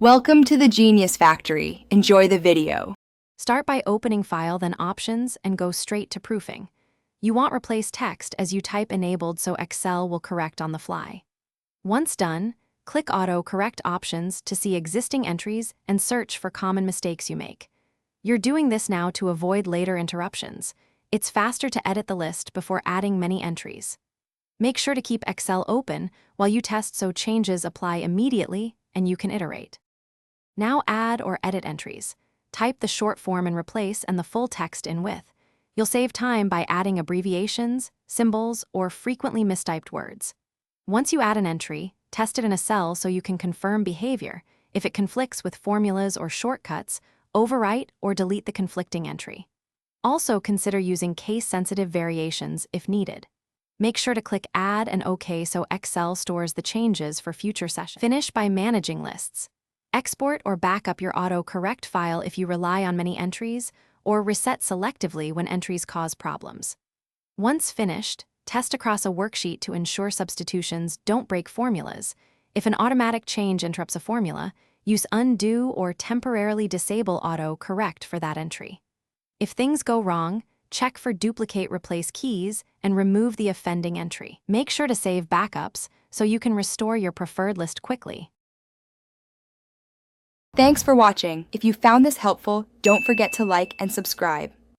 Welcome to the Genius Factory. Enjoy the video. Start by opening File, then Options, and go straight to Proofing. You want Replace Text as you type enabled so Excel will correct on the fly. Once done, click Auto Correct Options to see existing entries and search for common mistakes you make. You're doing this now to avoid later interruptions. It's faster to edit the list before adding many entries. Make sure to keep Excel open while you test so changes apply immediately and you can iterate. Now add or edit entries. Type the short form and replace and the full text in with. You'll save time by adding abbreviations, symbols, or frequently mistyped words. Once you add an entry, test it in a cell so you can confirm behavior. If it conflicts with formulas or shortcuts, overwrite or delete the conflicting entry. Also consider using case-sensitive variations if needed. Make sure to click Add and OK so Excel stores the changes for future sessions. Finish by managing lists. Export or backup your autocorrect file if you rely on many entries, or reset selectively when entries cause problems. Once finished, test across a worksheet to ensure substitutions don't break formulas. If an automatic change interrupts a formula, use undo or temporarily disable autocorrect for that entry. If things go wrong, check for duplicate replace keys and remove the offending entry. Make sure to save backups so you can restore your preferred list quickly. Thanks for watching. If you found this helpful, don't forget to like and subscribe.